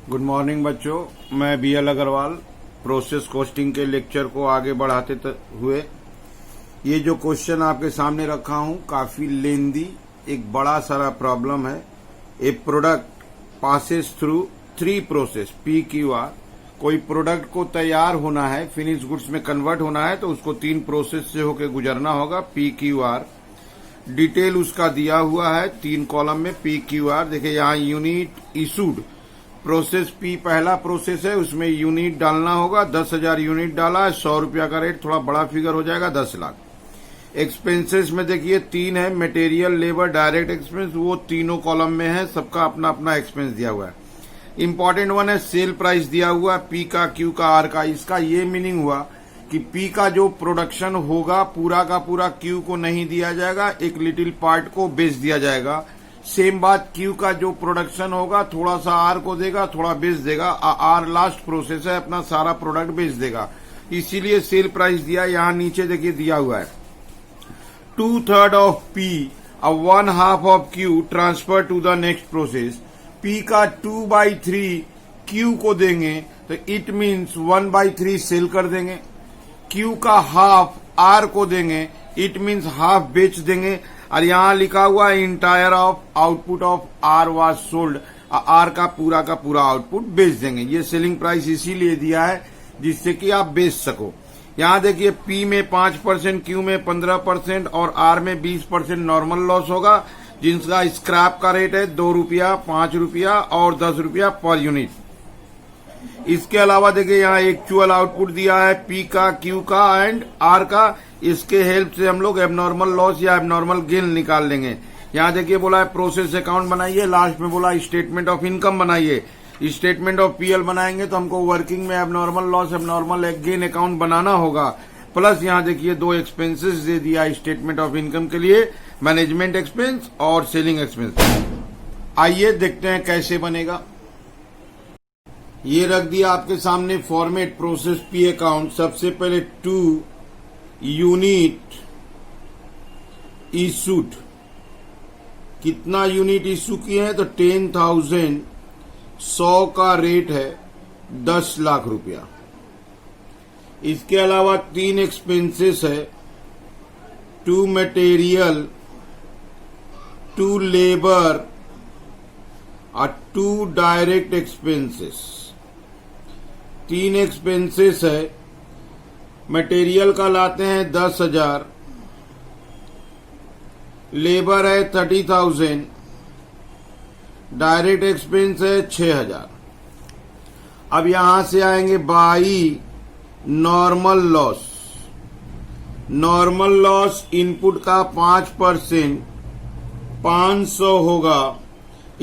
Good morning बच्चों, मैं BL Agarwal process costing के लेक्चर को आगे बढ़ाते हुए ये जो क्वेश्चन आपके सामने रखा हूं काफी लेंदी एक बड़ा सारा प्रॉब्लम है। A product passes through 3 process PQR। कोई प्रोडक्ट को तैयार होना है, फिनिश गुड्स में कन्वर्ट होना है तो उसको 3 प्रोसेस से होकर गुजरना होगा PQR। डिटेल उसका दिया हुआ है 3 कॉलम में PQR। देखिए यहाँ यूनिट इशूड प्रोसेस P पहला प्रोसेस है, उसमें यूनिट डालना होगा। 10,000 यूनिट डाला है, 100 रुपया का रेट, थोड़ा बड़ा फिगर हो जाएगा 10 लाख। एक्सपेंसेस में देखिए 3 है, मटेरियल, लेबर, डायरेक्ट एक्सपेंस, वो तीनों कॉलम में है, सबका अपना अपना एक्सपेंस दिया हुआ है। इंपॉर्टेंट वन है सेल प्राइस दिया हुआ है P का, Q का, R का। इसका ये मीनिंग हुआ कि P का जो प्रोडक्शन होगा पूरा का पूरा Q को नहीं दिया जाएगा, एक लिटिल पार्ट को बेच दिया जाएगा। सेम बात Q का जो प्रोडक्शन होगा थोड़ा सा R को देगा, थोड़ा बेच देगा। R लास्ट प्रोसेस है, अपना सारा प्रोडक्ट बेच देगा, इसीलिए सेल प्राइस दिया। यहाँ नीचे देखिए दिया हुआ है 2/3 ऑफ P और 1/2 of Q transfer to the next process. P का 2/3 Q को देंगे तो इट मीन्स 1/3 सेल कर देंगे। Q का हाफ R को देंगे, इट मीन्स हाफ बेच देंगे। और यहाँ लिखा हुआ है entire of output of R was sold, R का पूरा आउटपुट बेच देंगे। ये सेलिंग प्राइस इसीलिए दिया है जिससे कि आप बेच सको। यहाँ देखिए P में 5%, Q में 15% और R में 20% नॉर्मल लॉस होगा, जिनका स्क्रैप का रेट है 2 रुपया, 5 रुपया और 10 रुपया पर यूनिट। इसके अलावा देखिए यहाँ एक्चुअल आउटपुट दिया है P का, Q का एंड R का। इसके हेल्प से हम लोग एबनॉर्मल लॉस या एबनॉर्मल गेन निकाल लेंगे। यहाँ देखिए बोला है प्रोसेस अकाउंट बनाइए, लास्ट में बोला स्टेटमेंट ऑफ इनकम बनाइए। स्टेटमेंट ऑफ PL बनाएंगे तो हमको वर्किंग में abnormal loss, abnormal gain account बनाना होगा। प्लस यहाँ देखिए 2 एक्सपेंसेस दे दिया स्टेटमेंट ऑफ इनकम के लिए, मैनेजमेंट एक्सपेंस और सेलिंग एक्सपेंस। आइए देखते हैं कैसे बनेगा। ये रख दिया आपके सामने फॉर्मेट प्रोसेस P अकाउंट। सबसे पहले 2 यूनिट इशूड, कितना यूनिट इशू किए हैं तो 10,000। 100 का रेट है 10 लाख रुपया। इसके अलावा 3 एक्सपेंसेस है, 2 मटेरियल, 2 लेबर और 2 डायरेक्ट एक्सपेंसेस। 3 एक्सपेंसेस है, मटेरियल का लाते हैं 10,000, लेबर है 30,000, डायरेक्ट एक्सपेंस है 6,000। अब यहां से आएंगे by normal loss. Normal loss input का 5%, 500 होगा।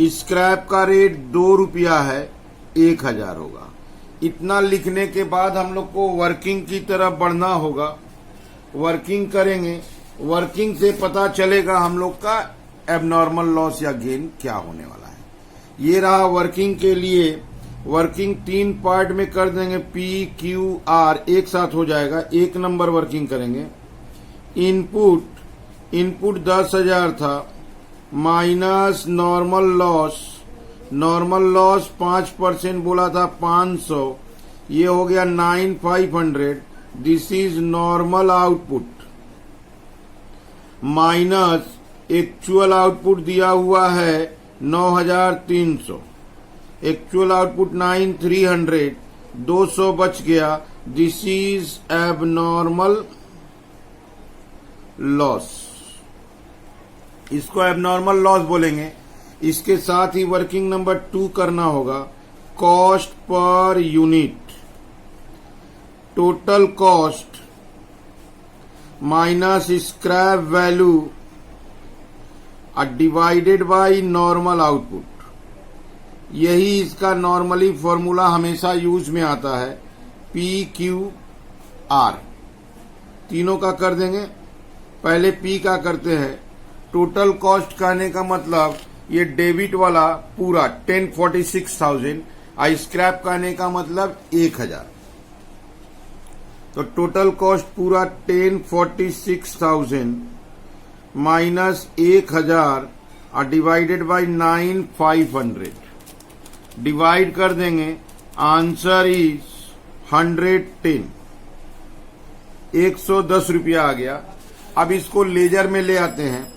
स्क्रैप का रेट 2 रुपया है, 1,000 होगा। इतना लिखने के बाद हम लोग को वर्किंग की तरफ बढ़ना होगा। वर्किंग करेंगे, वर्किंग से पता चलेगा हम लोग का एबनॉर्मल लॉस या गेन क्या होने वाला है। ये रहा वर्किंग के लिए। वर्किंग 3 पार्ट में कर देंगे, PQR एक साथ हो जाएगा। 1 नंबर वर्किंग करेंगे। इनपुट 10,000 था, minus normal loss. Normal loss 5% बोला था 500, ये हो गया 9,500। This is normal output minus actual output दिया हुआ है 9,300। एक्चुअल आउटपुट 9,300, 200 बच गया। दिस इज एबनॉर्मल लॉस, इसको एबनॉर्मल लॉस बोलेंगे। इसके साथ ही वर्किंग नंबर 2 करना होगा, cost per unit. Total cost minus scrap value divided by normal output. यही इसका नॉर्मली फॉर्मूला हमेशा यूज में आता है, PQR। तीनों का कर देंगे। पहले P का करते हैं। टोटल कॉस्ट कहने का मतलब ये डेबिट वाला पूरा 1046,000, स्क्रैप कहने का मतलब 1,000। तो टोटल कॉस्ट पूरा 1046,000 माइनस 1,000 डिवाइडेड बाय 9,500। डिवाइड कर देंगे, आंसर इज 110, 110 रुपया आ गया। अब इसको लेजर में ले आते हैं।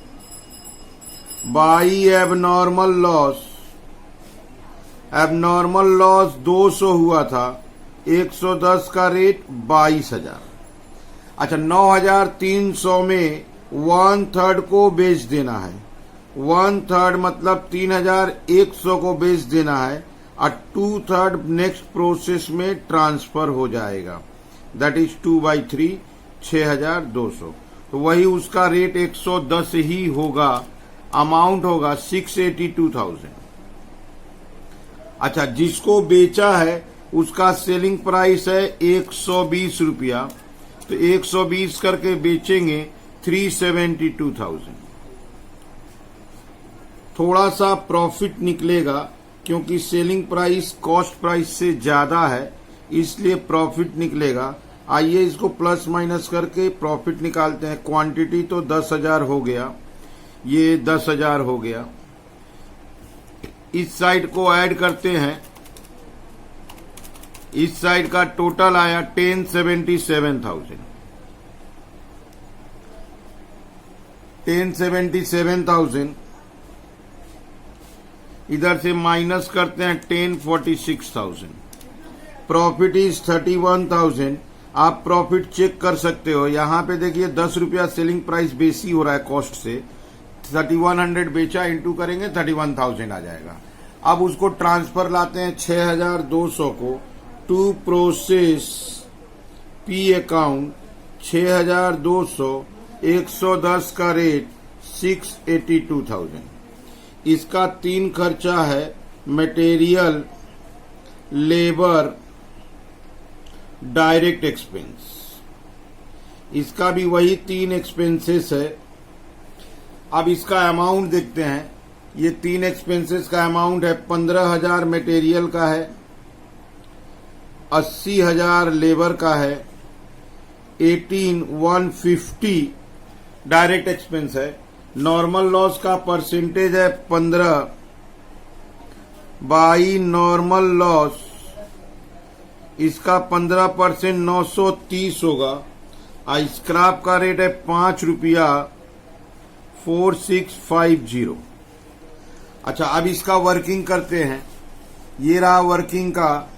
By abnormal loss, abnormal loss 200 हुआ था, 110 का रेट 22,000। अच्छा, 9,300 में 1/3 को बेच देना है, 1/3 मतलब 3,100 को बेच देना है, और 2/3 नेक्स्ट प्रोसेस में ट्रांसफर हो जाएगा, दैट इज 2/3, 6,200। तो वही उसका रेट 110 ही होगा, अमाउंट होगा 682,000। अच्छा, जिसको बेचा है उसका सेलिंग प्राइस है 120 रुपया, तो 120 करके बेचेंगे 372,000। थोड़ा सा प्रॉफिट निकलेगा क्योंकि सेलिंग प्राइस कॉस्ट प्राइस से ज्यादा है, इसलिए प्रॉफिट निकलेगा। आइए इसको प्लस माइनस करके प्रॉफिट निकालते हैं। क्वांटिटी तो 10,000 हो गया, ये 10,000 हो गया। इस साइड को ऐड करते हैं, इस साइड का टोटल आया 1077,000। 1077,000 इधर से माइनस करते हैं 1046,000। Profit is 31,000। आप प्रॉफिट चेक कर सकते हो, यहां पे देखिए 10 रुपया सेलिंग प्राइस बेसी हो रहा है कॉस्ट से, 3100 बेचा, इंटू करेंगे 31,000 आ जाएगा। अब उसको ट्रांसफर लाते हैं 6,200 को टू प्रोसेस पी अकाउंट, 6,200, 110 का रेट 682,000। इसका 3 खर्चा है, मटेरियल, लेबर, डायरेक्ट एक्सपेंस। इसका भी वही 3 एक्सपेंसेस है। अब इसका अमाउंट देखते हैं। ये 3 एक्सपेंसेस का अमाउंट है, 15,000 मटेरियल का है, 80,000 लेबर का है, 18,150 डायरेक्ट एक्सपेंस है। नॉर्मल लॉस का परसेंटेज है 15 बाई नॉर्मल लॉस, इसका 15% 930 होगा। स्क्रैप का रेट है 5 रुपया, 4650। अच्छा, अब इसका वर्किंग करते हैं। ये रहा वर्किंग का।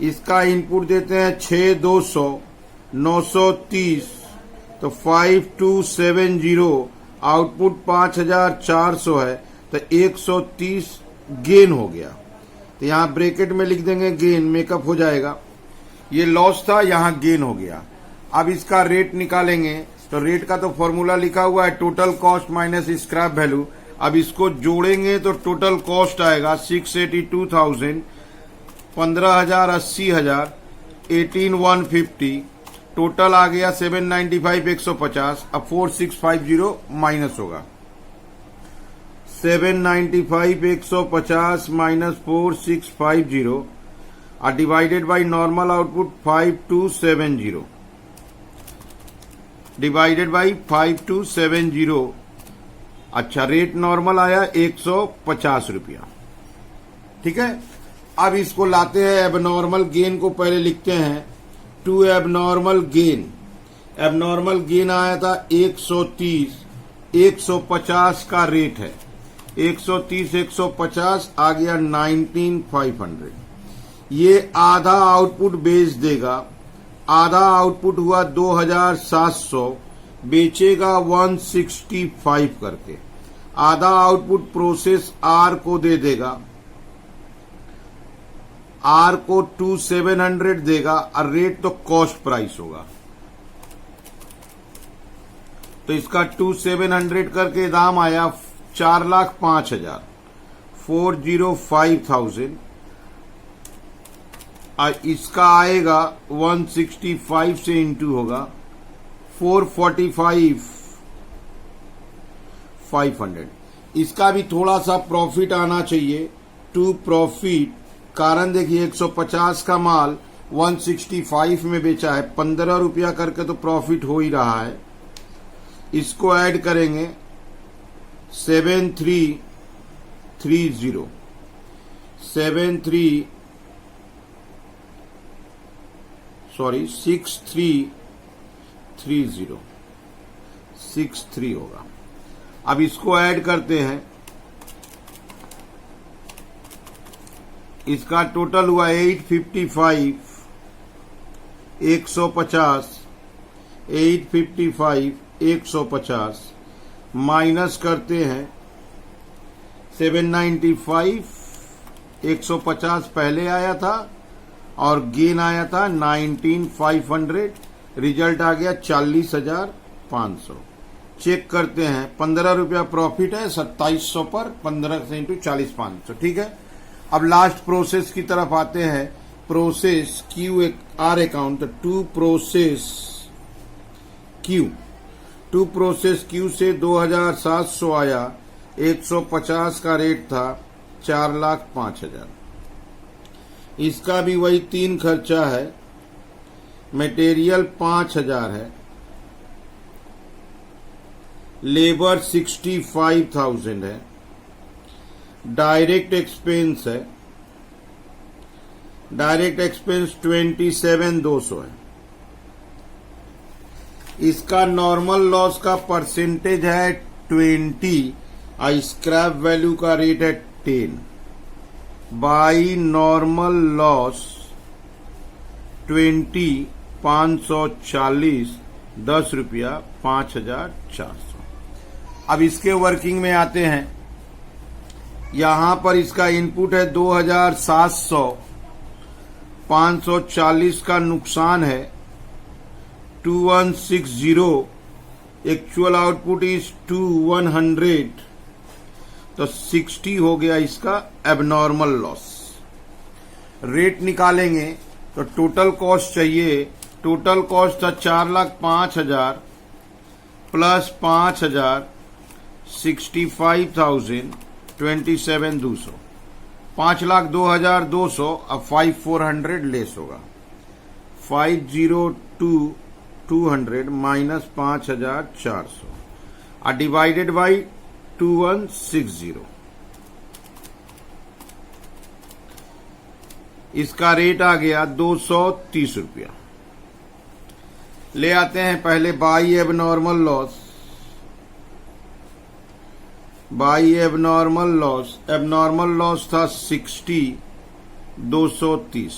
इसका इनपुट देते हैं 6,200, 930, तो 5270, आउटपुट 5,400 है, तो 130 गेन हो गया। तो यहां ब्रैकेट में लिख देंगे गेन, मेकअप हो जाएगा। ये लॉस था, यहां गेन हो गया। अब इसका रेट निकालेंगे, तो रेट का तो फॉर्मूला लिखा हुआ है, total cost minus scrap value. अब इसको जोड़ेंगे तो टोटल कॉस्ट आएगा 682,000, 15,000, 80,000, 18,150, टोटल आ गया 795, 150। अब 4650 माइनस होगा, 795, 150 माइनस 4650 और divided by normal output 5270, divided by 5270। अच्छा, रेट नॉर्मल आया 150 रुपया। ठीक है। अब इसको लाते हैं, एबनॉर्मल गेन को पहले लिखते हैं, to abnormal gain. Abnormal gain आया था 130, 150 का रेट है, 130, 150 आ गया 19,500। ये आधा आउटपुट बेच देगा, आधा आउटपुट हुआ 2,700, बेचेगा 165 करके। आधा आउटपुट प्रोसेस आर को दे देगा, आर को 2,700 देगा, और रेट तो कॉस्ट प्राइस होगा, तो इसका 2,700 करके दाम आया 4,05,000, 405,000। और इसका आएगा 165 से इंटू होगा 445,500। इसका भी थोड़ा सा प्रॉफिट आना चाहिए, टू प्रॉफिट। कारण देखिए 150 का माल 165 में बेचा है, 15 रुपया करके तो प्रॉफिट हो ही रहा है। इसको ऐड करेंगे 7330, 63 होगा। अब इसको ऐड करते हैं, इसका टोटल हुआ 855 150 855 150 माइनस करते हैं 795 150 पहले आया था और गेन आया था 19,500, रिजल्ट आ गया 40,500। चेक करते हैं, 15 रुपया प्रॉफिट है 2700 पर, 15 से इंटू 40,500, ठीक है। अब लास्ट प्रोसेस की तरफ आते हैं। Process Q R account, to process Q से 2,700 आया, 150 का रेट था, 4,05,000। इसका भी वही 3 खर्चा है, मटेरियल 5,000 है, लेबर 65,000 है, डायरेक्ट एक्सपेंस है, डायरेक्ट एक्सपेंस 27,200 है। इसका नॉर्मल लॉस का परसेंटेज है 20, स्क्रैप वैल्यू का रेट है 10, बाई नॉर्मल लॉस 20, 540, 10 रुपया, 5,400। अब इसके वर्किंग में आते हैं। यहां पर इसका इनपुट है 2,700, 540 का नुकसान है 2160, एक्चुअल आउटपुट इज 2100, तो 60 हो गया इसका एबनॉर्मल लॉस। रेट निकालेंगे तो टोटल कॉस्ट चाहिए, टोटल कॉस्ट था 4,05,000 प्लस 5,000, 65,000, 27,200, 5,02,200। अब 5,400 लेस होगा, 5,02,200 माइनस 5,400 और डिवाइडेड बाई 2160। इसका रेट आ गया 230 रुपया। ले आते हैं पहले by abnormal loss, by abnormal loss, abnormal loss था 60, 230,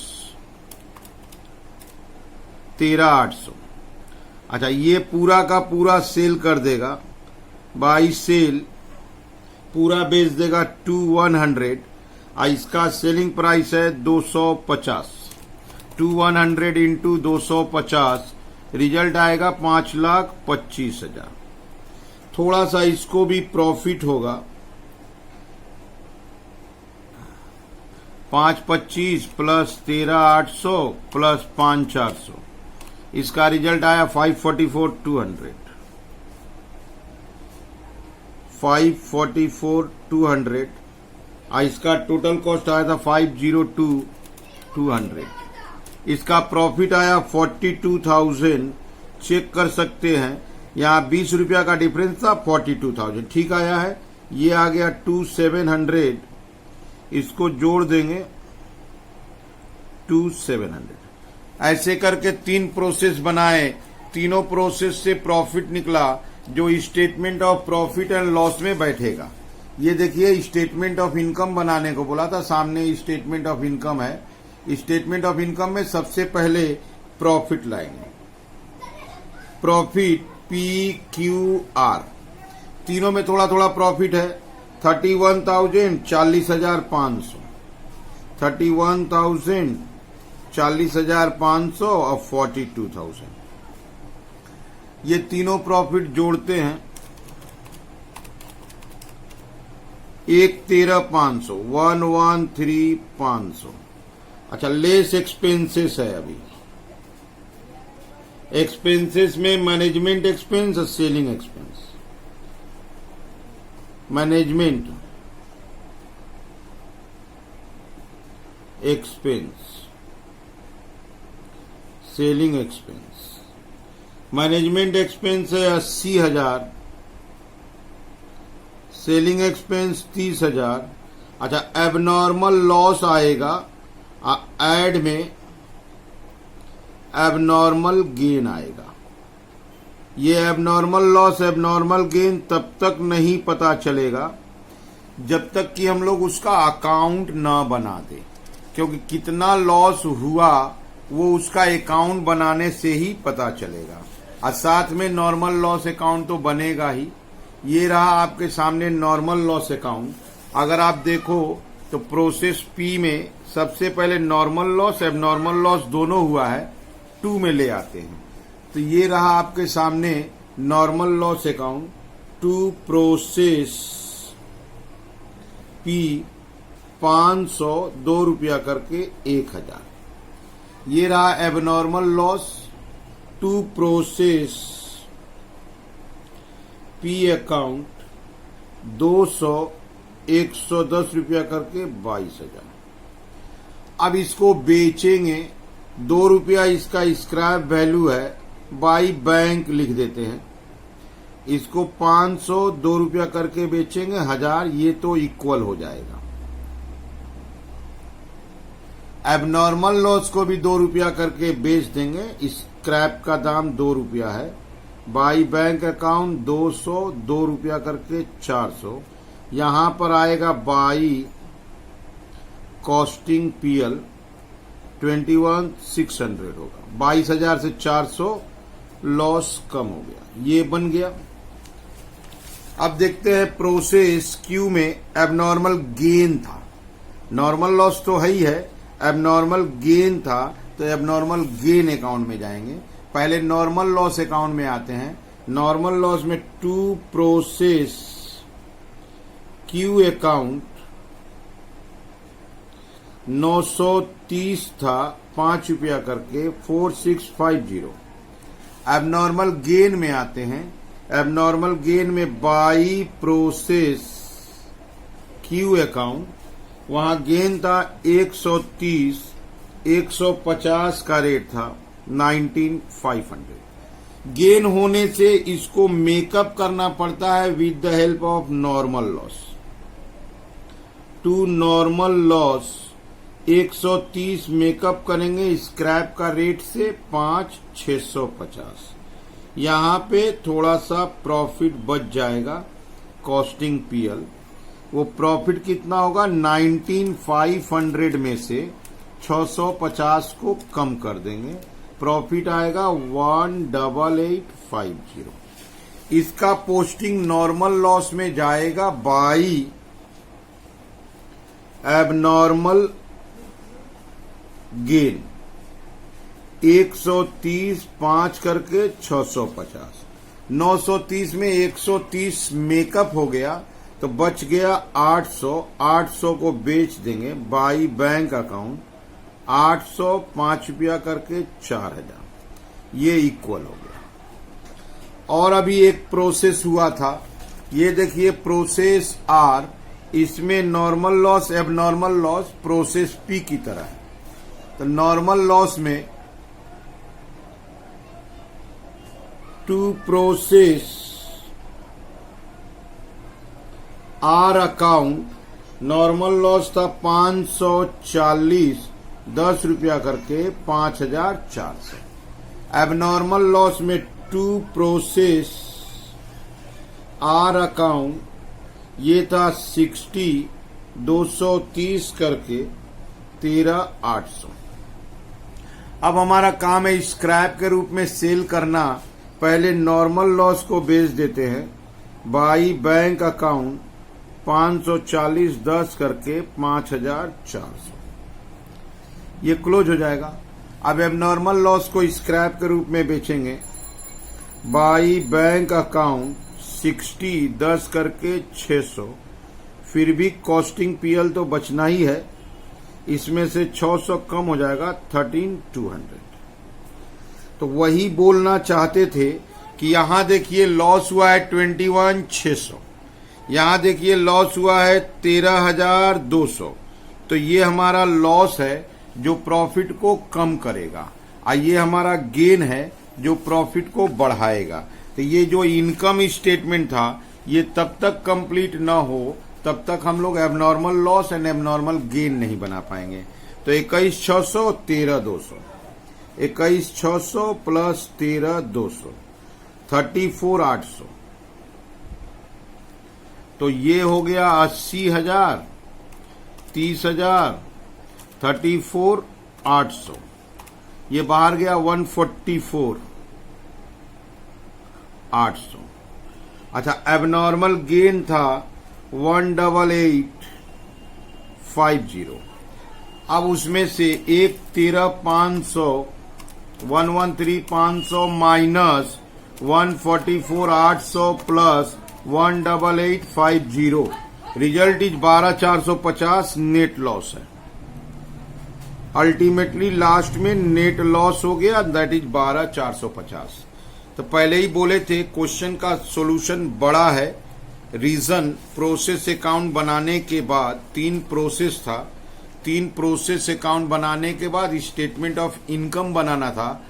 13,800। अच्छा, ये पूरा का पूरा सेल कर देगा, बाई सेल पूरा बेच देगा 2,100, इसका सेलिंग प्राइस है 250, 2,100 इंटू 250, रिजल्ट आएगा 5,25,000। थोड़ा सा इसको भी प्रॉफिट होगा, 5,25 प्लस 13,800 प्लस 5,400, इसका रिजल्ट आया 544,200, 544,200। इसका टोटल कॉस्ट आया था 502,200। इसका प्रॉफिट आया 42,000। चेक कर सकते हैं, यहाँ 20 रुपया का डिफरेंस था, 42,000 ठीक आया है। ये आ गया 2,700, इसको जोड़ देंगे 2,700। ऐसे करके 3 प्रोसेस बनाए, तीनों प्रोसेस से प्रॉफिट निकला जो statement of profit and loss में बैठेगा। ये देखिए, स्टेटमेंट ऑफ इनकम बनाने को बोला था, सामने स्टेटमेंट ऑफ इनकम है। स्टेटमेंट ऑफ इनकम में सबसे पहले प्रॉफिट लाएंगे, प्रॉफिट PQR, तीनों में थोड़ा थोड़ा प्रॉफिट है। 31,000 40,500, 31,000 40,500 और 42,000। ये तीनों प्रॉफिट जोड़ते हैं 1,13,500, 1,13,500। अच्छा, लेस एक्सपेंसेस है। अभी एक्सपेंसेस में मैनेजमेंट एक्सपेंस और selling expense. Management expense, selling expense. Management expense है 80,000, सेलिंग एक्सपेंस 30,000 अच्छा, एबनॉर्मल लॉस आएगा, ऐड में एबनॉर्मल गेन आएगा। ये एबनॉर्मल लॉस एबनॉर्मल गेन तब तक नहीं पता चलेगा जब तक कि हम लोग उसका अकाउंट ना बना दें, क्योंकि कितना लॉस हुआ वो उसका अकाउंट बनाने से ही पता चलेगा। और साथ में नॉर्मल लॉस अकाउंट तो बनेगा ही। ये रहा आपके सामने नॉर्मल लॉस अकाउंट। अगर आप देखो तो प्रोसेस पी में सबसे पहले नॉर्मल लॉस एबनॉर्मल लॉस दोनों हुआ है, 2 में ले आते हैं। तो ये रहा आपके सामने normal loss account, to process P 500 ₹2 करके 1000। ये रहा abnormal loss, to process P account 200 ₹110 करके 22,000। अब इसको बेचेंगे, ₹2 इसका स्क्रैप वैल्यू है, बाई बैंक लिख देते हैं। इसको 500 ₹2 करके बेचेंगे 1000, ये तो इक्वल हो जाएगा। एबनॉर्मल लॉस को भी ₹2 करके बेच देंगे, स्क्रैप का दाम ₹2 है, बाई बैंक अकाउंट 200 ₹2 करके 400। यहां पर आएगा बाई कॉस्टिंग पीएल 21,600 होगा, 22,000 से 400 लॉस कम हो गया, ये बन गया। अब देखते हैं प्रोसेस क्यू में एबनॉर्मल गेन था, नॉर्मल लॉस तो है ही है, एबनॉर्मल गेन था, तो एबनॉर्मल गेन अकाउंट में जाएंगे। पहले नॉर्मल लॉस अकाउंट में आते हैं। नॉर्मल लॉस में टू प्रोसेस क्यू अकाउंट 930 था, ₹5 करके 4650। एबनॉर्मल गेन में आते हैं। एबनॉर्मल गेन में बाई प्रोसेस क्यू अकाउंट, वहां गेन था 130, 150 का रेट था 19,500। गेन होने से इसको मेकअप करना पड़ता है with the help of normal loss. To normal loss 130 make up करेंगे स्क्रैप का रेट से 5,650। यहां पे थोड़ा सा प्रॉफिट बच जाएगा कॉस्टिंग पीएल। वो प्रॉफिट कितना होगा, 19,500 में से 650 को कम कर देंगे, प्रॉफिट आएगा 1,8850। इसका पोस्टिंग नॉर्मल लॉस में जाएगा बाई एबनॉर्मल गेन 130 5 करके 650। 930 में 130 मेकअप हो गया तो बच गया 800। 800 को बेच देंगे बाई बैंक अकाउंट 800 ₹5 करके 4,000, ये इक्वल हो गया। और अभी एक प्रोसेस हुआ था, ये देखिए प्रोसेस आर, इसमें normal loss abnormal loss process P की तरह है। तो नॉर्मल लॉस में to process R account normal loss था 540, ₹10 करके 5,400। एबनॉर्मल लॉस में टू प्रोसेस आर अकाउंट ये था 60, 230 करके 13,800। अब हमारा काम है स्क्रैप के रूप में सेल करना। पहले नॉर्मल लॉस को बेच देते हैं बाई बैंक अकाउंट 540 10 करके 5,400, ये क्लोज हो जाएगा। अब एबनॉर्मल लॉस को स्क्रैप के रूप में बेचेंगे बाई बैंक अकाउंट 60 10 करके 600। फिर भी कॉस्टिंग पीएल तो बचना ही है, इसमें से 600 कम हो जाएगा 13,200। तो वही बोलना चाहते थे कि यहां देखिए लॉस हुआ है 21,600, यहां देखिए लॉस हुआ है 13,200। तो ये हमारा लॉस है जो प्रॉफिट को कम करेगा, और ये हमारा गेन है जो प्रॉफिट को बढ़ाएगा। तो ये जो इनकम स्टेटमेंट था ये तब तक कंप्लीट ना हो तब तब तक हम लोग abnormal loss and abnormal gain नहीं बना पाएंगे। तो 21,600 13,200, 21,600 प्लस 13,200 34,800। तो ये हो गया 80,000, 30,000, 34,800। ये बाहर गया 144,800। अच्छा, एबनॉर्मल गेन था 188,50। अब उसमें से एक 13,500 113,500 minus 144,800 plus 188,50, result is 12,450 net loss है। अल्टीमेटली लास्ट में नेट लॉस हो गया, दैट इज 12,450। तो पहले ही बोले थे क्वेश्चन का सॉल्यूशन बड़ा है। रीजन, प्रोसेस अकाउंट बनाने के बाद 3 प्रोसेस था, 3 प्रोसेस अकाउंट बनाने के बाद स्टेटमेंट ऑफ इनकम बनाना था।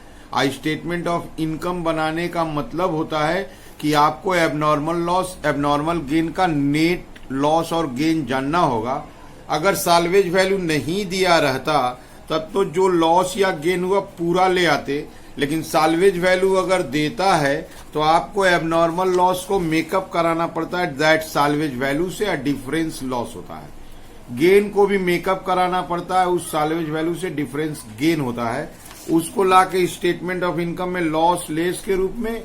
स्टेटमेंट ऑफ इनकम बनाने का मतलब होता है कि आपको एबनॉर्मल लॉस, एबनॉर्मल गेन का नेट लॉस और गेन जानना होगा। अगर साल्वेज वैल्यू नहीं दिया रहता तब तो जो लॉस या गेन हुआ पूरा ले आते, लेकिन साल्वेज वैल्यू अगर देता है तो आपको एबनॉर्मल लॉस को मेकअप कराना पड़ता है दैट साल्वेज वैल्यू से, या डिफरेंस लॉस होता है। गेन को भी मेकअप कराना पड़ता है उस साल्वेज वैल्यू से, डिफरेंस गेन होता है। उसको लाके स्टेटमेंट ऑफ इनकम में लॉस लेस के रूप में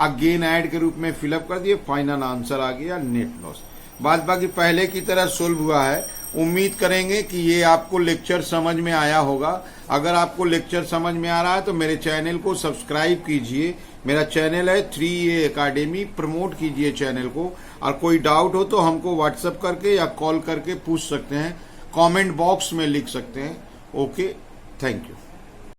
और गेन ऐड के रूप में फिलअप कर दिए, फाइनल आंसर आ गया नेट लॉस। बाद बाकी पहले की तरह सोल्व हुआ है। उम्मीद करेंगे कि ये आपको लेक्चर समझ में आया होगा। अगर आपको लेक्चर समझ में आ रहा है तो मेरे चैनल को सब्सक्राइब कीजिए। मेरा चैनल है 3A एकेडमी, प्रमोट कीजिए चैनल को। और कोई डाउट हो तो हमको व्हाट्सएप करके या कॉल करके पूछ सकते हैं, कमेंट बॉक्स में लिख सकते हैं। Okay, thank you.